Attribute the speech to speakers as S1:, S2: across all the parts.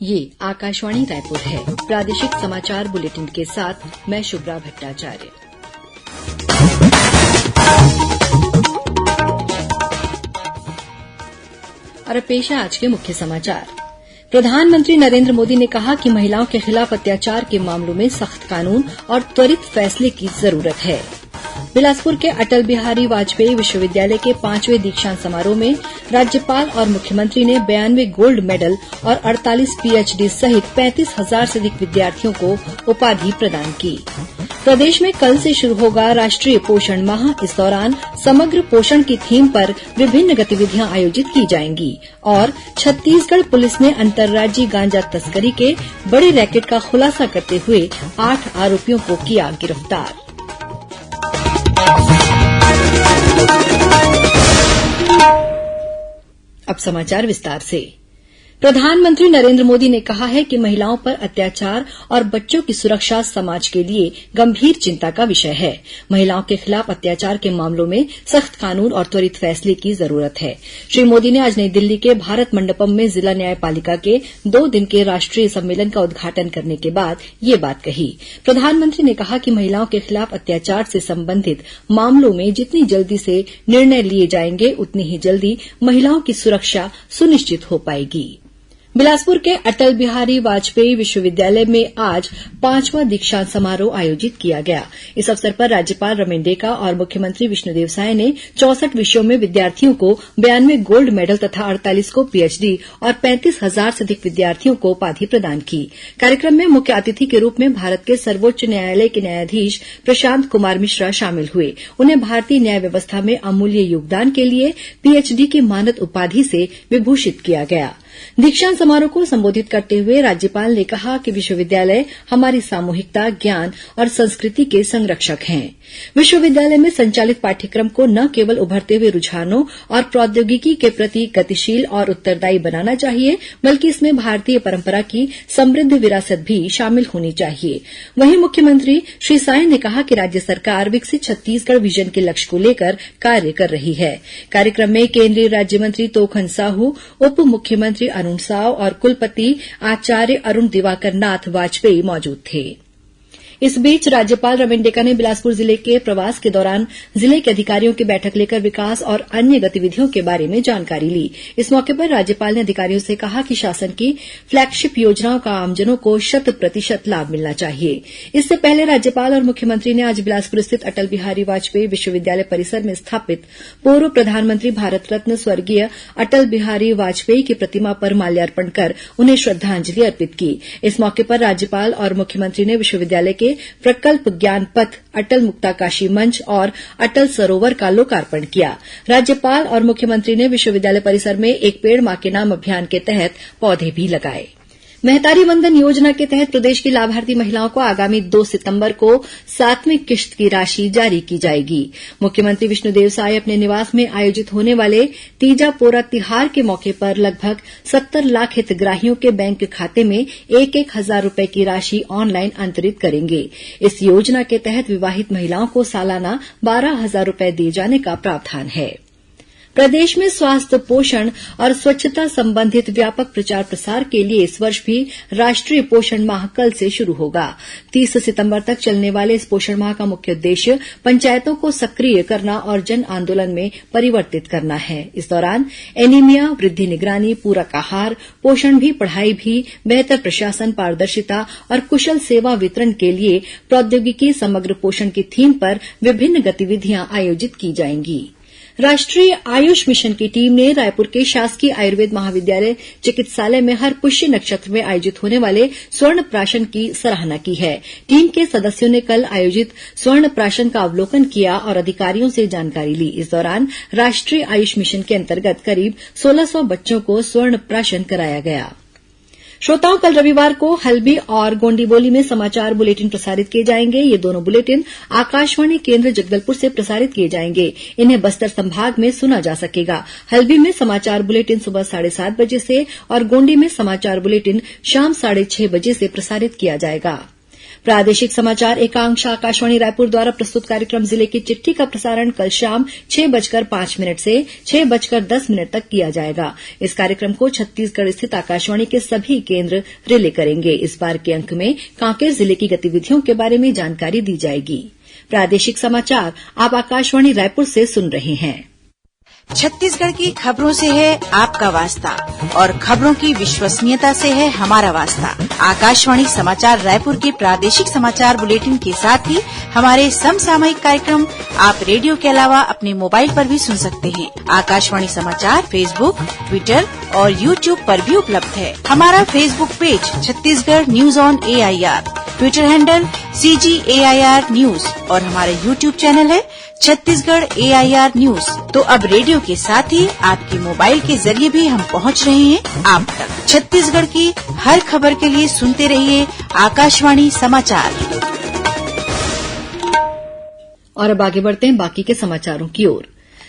S1: ये आकाशवाणी रायपुर है। प्रादेशिक समाचार बुलेटिन के साथ मैं शुभ्रा भट्टाचार्य। और अब पेश है आज के मुख्य समाचार। प्रधानमंत्री नरेंद्र मोदी ने कहा कि महिलाओं के खिलाफ अत्याचार के मामलों में सख्त कानून और त्वरित फैसले की जरूरत है। बिलासपुर के अटल बिहारी वाजपेयी विश्वविद्यालय के 5वें दीक्षांत समारोह में राज्यपाल और मुख्यमंत्री ने 92 गोल्ड मेडल और 48 पीएचडी सहित 35,000 से अधिक विद्यार्थियों को उपाधि प्रदान की। प्रदेश में कल से शुरू होगा राष्ट्रीय पोषण माह। इस दौरान समग्र पोषण की थीम पर विभिन्न गतिविधियां आयोजित की जाएंगी। और छत्तीसगढ़ पुलिस ने अंतर्राज्यीय गांजा तस्करी के बड़े रैकेट का खुलासा करते हुए 8 आरोपियों को किया गिरफ्तार। अब समाचार विस्तार से। प्रधानमंत्री नरेंद्र मोदी ने कहा है कि महिलाओं पर अत्याचार और बच्चों की सुरक्षा समाज के लिए गंभीर चिंता का विषय है। महिलाओं के खिलाफ अत्याचार के मामलों में सख्त कानून और त्वरित फैसले की जरूरत है। श्री मोदी ने आज नई दिल्ली के भारत मंडपम में जिला न्यायपालिका के 2 दिन के राष्ट्रीय सम्मेलन का उद्घाटन करने के बाद ये बात कही। प्रधानमंत्री ने कहा कि महिलाओं के खिलाफ अत्याचार से संबंधित मामलों में जितनी जल्दी से निर्णय लिए जाएंगे उतनी ही जल्दी महिलाओं की सुरक्षा सुनिश्चित हो पाएगी। बिलासपुर के अटल बिहारी वाजपेयी विश्वविद्यालय में आज 5वां दीक्षांत समारोह आयोजित किया गया। इस अवसर पर राज्यपाल रमेन डेका और मुख्यमंत्री विष्णुदेव साय ने 64 विषयों में विद्यार्थियों को 92 गोल्ड मेडल तथा 48 को पीएचडी और 35,000 से अधिक विद्यार्थियों को उपाधि प्रदान की। कार्यक्रम में मुख्य अतिथि के रूप में भारत के सर्वोच्च न्यायालय के न्यायाधीश प्रशांत कुमार मिश्रा शामिल हुए। उन्हें भारतीय न्याय व्यवस्था में अमूल्य योगदान के लिए पीएचडी की मानद उपाधि से विभूषित किया गया। दीक्षांत समारोह को संबोधित करते हुए राज्यपाल ने कहा कि विश्वविद्यालय हमारी सामूहिकता, ज्ञान और संस्कृति के संरक्षक हैं। विश्वविद्यालय में संचालित पाठ्यक्रम को न केवल उभरते हुए रुझानों और प्रौद्योगिकी के प्रति गतिशील और उत्तरदायी बनाना चाहिए, बल्कि इसमें भारतीय परंपरा की समृद्ध विरासत भी शामिल होनी चाहिए। वहीं मुख्यमंत्री श्री साय ने कहा कि राज्य सरकार विकसित छत्तीसगढ़ विजन के लक्ष्य को लेकर कार्य कर रही है। कार्यक्रम में केंद्रीय राज्य मंत्री तोखन साहू, उप मुख्यमंत्री अरुण साव और कुलपति आचार्य अरुण दिवाकर नाथ वाजपेयी मौजूद थे। इस बीच राज्यपाल रमेन डेका ने बिलासपुर जिले के प्रवास के दौरान जिले के अधिकारियों की बैठक लेकर विकास और अन्य गतिविधियों के बारे में जानकारी ली। इस मौके पर राज्यपाल ने अधिकारियों से कहा कि शासन की फ्लैगशिप योजनाओं का आमजनों को 100% लाभ मिलना चाहिए। इससे पहले राज्यपाल और मुख्यमंत्री ने आज बिलासपुर स्थित अटल बिहारी वाजपेयी विश्वविद्यालय परिसर में स्थापित पूर्व प्रधानमंत्री भारत रत्न स्वर्गीय अटल बिहारी वाजपेयी की प्रतिमा पर माल्यार्पण कर उन्हें श्रद्धांजलि अर्पित की। इस मौके पर राज्यपाल और मुख्यमंत्री ने विश्वविद्यालय के प्रकल्प ज्ञान पथ, अटल मुक्ताकाशी मंच और अटल सरोवर का लोकार्पण किया। राज्यपाल और मुख्यमंत्री ने विश्वविद्यालय परिसर में एक पेड़ मां के नाम अभियान के तहत पौधे भी लगाए। महतारी वंदन योजना के तहत प्रदेश की लाभार्थी महिलाओं को आगामी 2 सितंबर को 7वीं किश्त की राशि जारी की जाएगी। मुख्यमंत्री विष्णुदेव साय अपने निवास में आयोजित होने वाले तीजा पोरा तिहार के मौके पर लगभग 70 लाख हितग्राहियों के बैंक खाते में 1-1 हजार रुपए की राशि ऑनलाइन अंतरित करेंगे। इस योजना के तहत विवाहित महिलाओं को सालाना 12,000 रुपए दिए जाने का प्रावधान है। प्रदेश में स्वास्थ्य, पोषण और स्वच्छता संबंधित व्यापक प्रचार प्रसार के लिए इस वर्ष भी राष्ट्रीय पोषण माह कल से शुरू होगा। 30 सितंबर तक चलने वाले इस पोषण माह का मुख्य उद्देश्य पंचायतों को सक्रिय करना और जन आंदोलन में परिवर्तित करना है। इस दौरान एनीमिया, वृद्धि निगरानी, पूरक आहार, पोषण भी, पढ़ाई भी, बेहतर प्रशासन, पारदर्शिता और कुशल सेवा वितरण के लिए प्रौद्योगिकी, समग्र पोषण की थीम पर विभिन्न गतिविधियां आयोजित की जाएंगी। राष्ट्रीय आयुष मिशन की टीम ने रायपुर के शासकीय आयुर्वेद महाविद्यालय चिकित्सालय में हर पुष्य नक्षत्र में आयोजित होने वाले स्वर्ण प्राशन की सराहना की है। टीम के सदस्यों ने कल आयोजित स्वर्ण प्राशन का अवलोकन किया और अधिकारियों से जानकारी ली। इस दौरान राष्ट्रीय आयुष मिशन के अंतर्गत करीब 1600 बच्चों को स्वर्ण प्राशन कराया गया। श्रोताओं, कल रविवार को हल्बी और गोंडीबोली में समाचार बुलेटिन प्रसारित किए जाएंगे। ये दोनों बुलेटिन आकाशवाणी केन्द्र जगदलपुर से प्रसारित किए जाएंगे। इन्हें बस्तर संभाग में सुना जा सकेगा। हल्बी में समाचार बुलेटिन सुबह 7:30 बजे से और गोंडी में समाचार बुलेटिन शाम 6:30 बजे से प्रसारित किया जाएगा। प्रादेशिक समाचार एकांश आकाशवाणी रायपुर द्वारा प्रस्तुत कार्यक्रम जिले की चिट्ठी का प्रसारण कल शाम 6:05 से 6:10 तक किया जाएगा। इस कार्यक्रम को छत्तीसगढ़ स्थित आकाशवाणी के सभी केन्द्र रिले करेंगे। इस बार के अंक में कांकेर जिले की गतिविधियों के बारे में जानकारी दी जाएगी। प्रादेशिक समाचार आप आकाशवाणी रायपुर से सुन रहे हैं।
S2: छत्तीसगढ़ की खबरों से है आपका वास्ता और खबरों की विश्वसनीयता से है हमारा वास्ता। आकाशवाणी समाचार रायपुर के प्रादेशिक समाचार बुलेटिन के साथ ही हमारे समसामयिक कार्यक्रम आप रेडियो के अलावा अपने मोबाइल पर भी सुन सकते हैं। आकाशवाणी समाचार फेसबुक, ट्विटर और यूट्यूब पर भी उपलब्ध है। हमारा Facebook page Chhattisgarh news on AIR, Twitter handle CGAIR news और हमारा यूट्यूब चैनल है छत्तीसगढ़ AIR न्यूज। तो अब रेडियो के साथ ही आपके मोबाइल के जरिए भी हम पहुंच रहे हैं आप तक। छत्तीसगढ़ की हर खबर के लिए सुनते रहिए आकाशवाणी समाचार।
S1: और अब आगे बढ़ते हैं बाकी के समाचारों की ओर।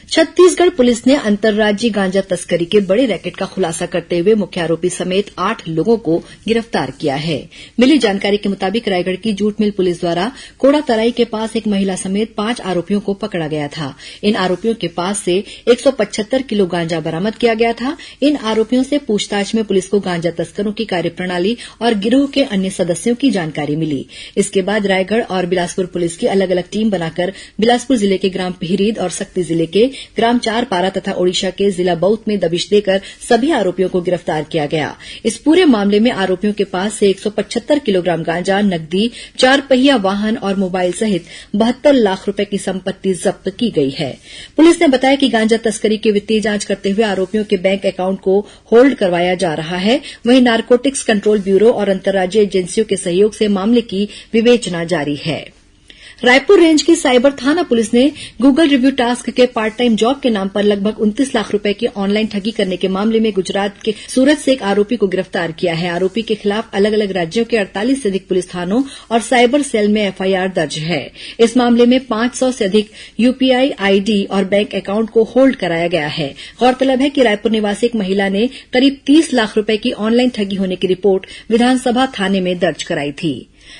S1: छत्तीसगढ़ पुलिस ने अंतर्राज्यीय गांजा तस्करी के बड़े रैकेट का खुलासा करते हुए मुख्य आरोपी समेत 8 लोगों को गिरफ्तार किया है। मिली जानकारी के मुताबिक रायगढ़ की जूट मिल पुलिस द्वारा कोड़ातराई के पास एक महिला समेत 5 आरोपियों को पकड़ा गया था। इन आरोपियों के पास से 175 किलो गांजा बरामद किया गया था। इन आरोपियों से पूछताछ में पुलिस को गांजा तस्करों की कार्यप्रणाली और गिरोह के अन्य सदस्यों की जानकारी मिली। इसके बाद रायगढ़ और बिलासपुर पुलिस की अलग अलग टीम बनाकर बिलासपुर जिले के ग्राम पिहरीद और सक्ती जिले के ग्राम चारपारा तथा ओडिशा के जिला बौद्ध में दबिश देकर सभी आरोपियों को गिरफ्तार किया गया। इस पूरे मामले में आरोपियों के पास से 175 किलोग्राम गांजा, नकदी, 4 पहिया वाहन और मोबाइल सहित 72 लाख रुपए की संपत्ति जब्त की गई है। पुलिस ने बताया कि गांजा तस्करी की वित्तीय जांच करते हुए आरोपियों के बैंक अकाउंट को होल्ड करवाया जा रहा है। वहीं नारकोटिक्स कंट्रोल ब्यूरो और अंतर्राज्यीय एजेंसियों के सहयोग से मामले की विवेचना जारी है। रायपुर रेंज की साइबर थाना पुलिस ने गूगल रिव्यू टास्क के पार्ट टाइम जॉब के नाम पर लगभग 29 लाख रुपए की ऑनलाइन ठगी करने के मामले में गुजरात के सूरत से एक आरोपी को गिरफ्तार किया है। आरोपी के खिलाफ अलग अलग राज्यों के 48 से अधिक पुलिस थानों और साइबर सेल में FIR दर्ज है। इस मामले में 500 से अधिक UPI ID और बैंक अकाउंट को होल्ड कराया गया है। गौरतलब है कि रायपुर निवासी एक महिला ने करीब 30 लाख रुपए की ऑनलाइन ठगी होने की रिपोर्ट विधानसभा थाने में दर्ज कराई थी।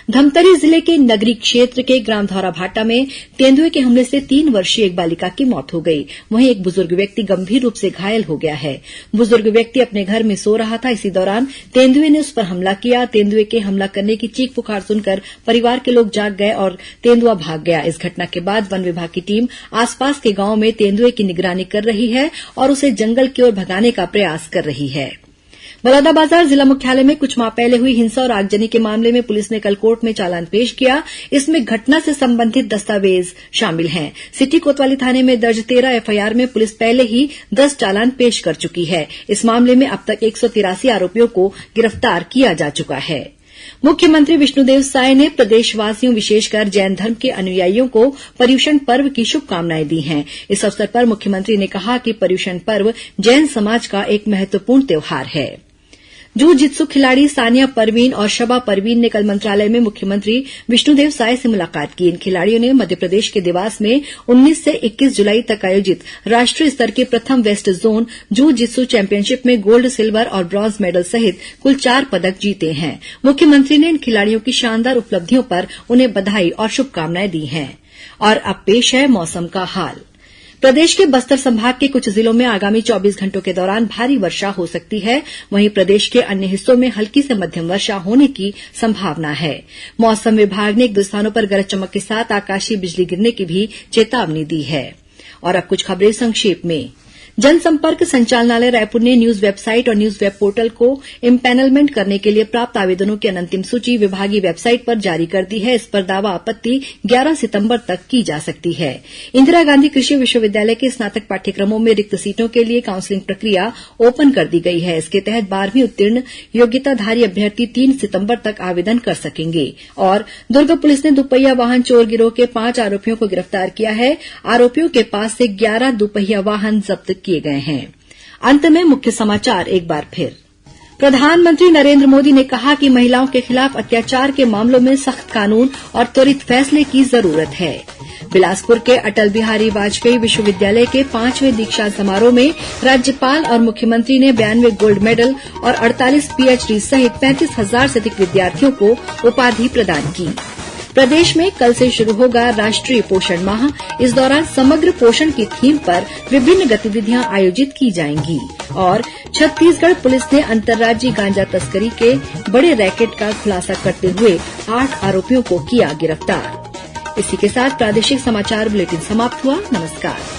S1: धमतरी जिले के नगरी क्षेत्र के ग्राम धौराभाटा में तेंदुए के हमले से 3 वर्षीय एक बालिका की मौत हो गई। वहीं एक बुजुर्ग व्यक्ति गंभीर रूप से घायल हो गया है। बुजुर्ग व्यक्ति अपने घर में सो रहा था। इसी दौरान तेंदुए ने उस पर हमला किया। तेंदुए के हमला करने की चीख पुकार सुनकर परिवार के लोग जाग गए और तेंदुआ भाग गया। इस घटना के बाद वन विभाग की टीम आसपास के गांवों में तेंदुए की निगरानी कर रही है और उसे जंगल की ओर भगाने का प्रयास कर रही है। बलौदाबाजार जिला मुख्यालय में कुछ माह पहले हुई हिंसा और आगजनी के मामले में पुलिस ने कल कोर्ट में चालान पेश किया। इसमें घटना से संबंधित दस्तावेज शामिल हैं। सिटी कोतवाली थाने में दर्ज 13 FIR में पुलिस पहले ही 10 चालान पेश कर चुकी है। इस मामले में अब तक 183 आरोपियों को गिरफ्तार किया जा चुका है। मुख्यमंत्री विष्णुदेव साय ने प्रदेशवासियों विशेषकर जैन धर्म के अनुयायियों को पर्युषण पर्व की शुभकामनाएं दी हैं। इस अवसर पर मुख्यमंत्री ने कहा कि पर्युषण पर्व जैन समाज का एक महत्वपूर्ण त्यौहार है। जूडो जित्सु खिलाड़ी सानिया परवीन और शबा परवीन ने कल मंत्रालय में मुख्यमंत्री विष्णुदेव साय से मुलाकात की। इन खिलाड़ियों ने मध्यप्रदेश के देवास में 19 से 21 जुलाई तक आयोजित राष्ट्रीय स्तर के प्रथम वेस्ट जोन जूडो जित्सु चैंपियनशिप में गोल्ड, सिल्वर और ब्रॉन्ज मेडल सहित कुल 4 पदक जीते हैं। मुख्यमंत्री ने इन खिलाड़ियों की शानदार उपलब्धियों पर उन्हें बधाई और शुभकामनाएं दी हैं। और अब पेश है मौसम का हाल। प्रदेश के बस्तर संभाग के कुछ जिलों में आगामी 24 घंटों के दौरान भारी वर्षा हो सकती है। वहीं प्रदेश के अन्य हिस्सों में हल्की से मध्यम वर्षा होने की संभावना है। मौसम विभाग ने 1-2 स्थानों पर गरज चमक के साथ आकाशीय बिजली गिरने की भी चेतावनी दी है। और अब कुछ खबरें संक्षेप में। जनसंपर्क संचालनालय रायपुर ने न्यूज वेबसाइट और न्यूज वेब पोर्टल को इम्पैनलमेंट करने के लिए प्राप्त आवेदनों की अंतिम सूची विभागीय वेबसाइट पर जारी कर दी है। इस पर दावा आपत्ति 11 सितंबर तक की जा सकती है। इंदिरा गांधी कृषि विश्वविद्यालय के स्नातक पाठ्यक्रमों में रिक्त सीटों के लिए काउंसलिंग प्रक्रिया ओपन कर दी गई है। इसके तहत 12वीं उत्तीर्ण योग्यताधारी अभ्यर्थी 3 सितंबर तक आवेदन कर सकेंगे। और दुर्ग पुलिस ने दुपहिया वाहन चोर गिरोह के 5 आरोपियों को गिरफ्तार किया है। आरोपियों के पास से 11 दुपहिया वाहन जब्त किए गए हैं। अंत में मुख्य समाचार एक बार फिर। प्रधानमंत्री नरेंद्र मोदी ने कहा कि महिलाओं के खिलाफ अत्याचार के मामलों में सख्त कानून और त्वरित फैसले की जरूरत है। बिलासपुर के अटल बिहारी वाजपेयी विश्वविद्यालय के 5वें दीक्षांत समारोह में राज्यपाल और मुख्यमंत्री ने 92 गोल्ड मेडल और 48 पीएचडी सहित 35,000 से अधिक विद्यार्थियों को उपाधि प्रदान की। प्रदेश में कल से शुरू होगा राष्ट्रीय पोषण माह। इस दौरान समग्र पोषण की थीम पर विभिन्न गतिविधियां आयोजित की जाएंगी। और छत्तीसगढ़ पुलिस ने अंतर्राज्यीय गांजा तस्करी के बड़े रैकेट का खुलासा करते हुए 8 आरोपियों को किया गिरफ्तार। इसी के साथ प्रादेशिक समाचार बुलेटिन समाप्त हुआ। नमस्कार।